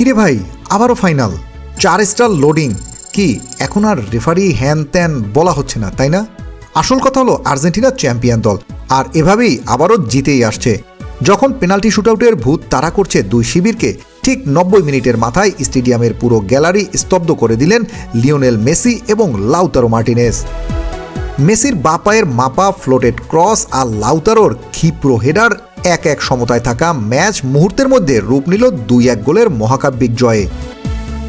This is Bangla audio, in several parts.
কিরে ভাই, আবারও ফাইনাল, 4 স্টার লোডিং। কি এখন আর রেফারি হ্যান ত্যান বলা হচ্ছে না, তাই না? আসল কথা হলো আর্জেন্টিনা চ্যাম্পিয়ন দল, আর এভাবেই আবারও জিতেই আসছে। যখন পেনাল্টি শুটআউটের ভূত তাড়া করছে দুই শিবিরকে, ঠিক 90 মিনিটের মাথায় স্টেডিয়ামের পুরো গ্যালারি স্তব্ধ করে দিলেন লিওনেল মেসি এবং লাউতারো মার্টিনেজ। মেসির বাঁ পায়ের মাপা ফ্লোটেড ক্রস আর লাউতারোর ক্ষিপ্র হেডার এক এক সমতায় থাকা ম্যাচ মুহূর্তের মধ্যে রূপ নিল 2-1 গোলের মহাকাব্যিক জয়ে।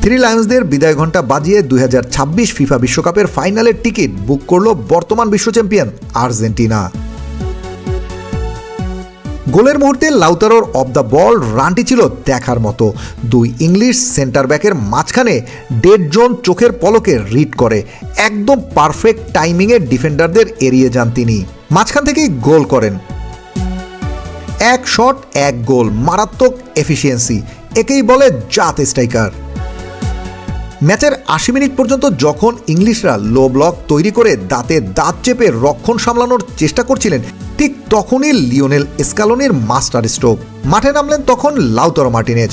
থ্রি লায়ন্সদের বিদায় ঘণ্টা বাজিয়ে 2026 ফিফা বিশ্বকাপের ফাইনালের টিকিট বুক করল বর্তমান বিশ্ব চ্যাম্পিয়ন আর্জেন্টিনা। গোলের মুহূর্তে লাউতারোর অফ দ্য বল রানটি ছিল দেখার মতো। দুই ইংলিশ সেন্টার ব্যাকের মাঝখানে ডেড জোন চোখের পলকে রিড করে একদম পারফেক্ট টাইমিংয়ে ডিফেন্ডারদের এড়িয়ে যান তিনি, মাঝখান থেকেই গোল করেন। এক শট এক গোল, মারাত্মক এফিসিয়েন্সি, একেই বলে জাত স্ট্রাইকার। ম্যাচের 80 মিনিট পর্যন্ত যখন ইংলিশরা লো ব্লক তৈরি করে দাঁতে দাঁত চেপে রক্ষণ সামলানোর চেষ্টা করছিলেন, ঠিক তখনই লিওনেল স্ক্যালোনির মাস্টার স্ট্রোক। মাঠে নামলেন তখন লাউতারো মার্টিনেজ।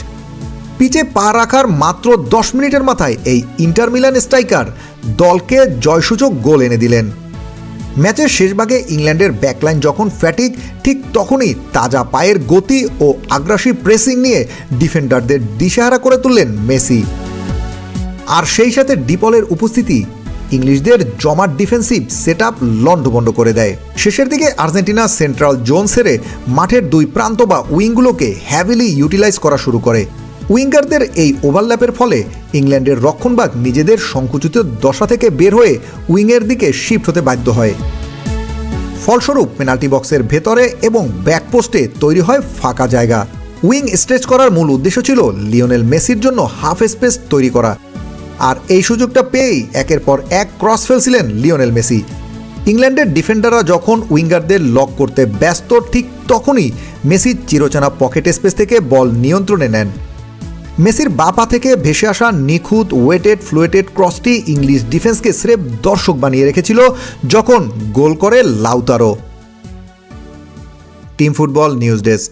পিচে পা রাখার মাত্র 10 মিনিটের মাথায় এই ইন্টার মিলান স্ট্রাইকার দলকে জয়সূচক গোল এনে দিলেন। ম্যাচের শেষ ভাগে ইংল্যান্ডের ব্যাকলাইন যখন ফ্যাটিক, ঠিক তখনই তাজা পায়ের গতি ও আগ্রাসী প্রেসিং নিয়ে ডিফেন্ডারদের দিশেহারা করে তুললেন মেসি। আর সেই সাথে ডিপলের উপস্থিতি ইংলিশদের জমাট ডিফেন্সিভ সেট আপ লন্ডভন্ড করে দেয়। শেষের দিকে আর্জেন্টিনা সেন্ট্রাল জোন সেরে মাঠের দুই প্রান্ত বা উইংগুলোকে হ্যাভিলি ইউটিলাইজ করা শুরু করে। উইঙ্গারদের এই ওভারল্যাপের ফলে ইংল্যান্ডের রক্ষণভাগ নিজেদের সংকুচিত দশা থেকে বের হয়ে উইংয়ের দিকে শিফট হতে বাধ্য হয়। ফলস্বরূপ পেনাল্টি বক্সের ভেতরে এবং ব্যাকপোস্টে তৈরি হয় ফাঁকা জায়গা। উইং স্ট্রেচ করার মূল উদ্দেশ্য ছিল লিওনেল মেসির জন্য হাফ স্পেস তৈরি করা, আর এই সুযোগটা পেয়েই একের পর এক ক্রস ফেলছিলেন লিওনেল মেসি। ইংল্যান্ডের ডিফেন্ডাররা যখন উইঙ্গারদের লক করতে ব্যস্ত, ঠিক তখনই মেসি চিরচেনা পকেট স্পেস থেকে বল নিয়ন্ত্রণে নেন। মেসির বাঁ পা থেকে ভেসে আসা নিখুঁত ওয়েটেড ফ্লুয়েটেড ক্রসটি ইংলিশ ডিফেন্সকে স্রেফ দর্শক বানিয়ে রেখেছিল যখন গোল করে Lautaro. Team football news desk.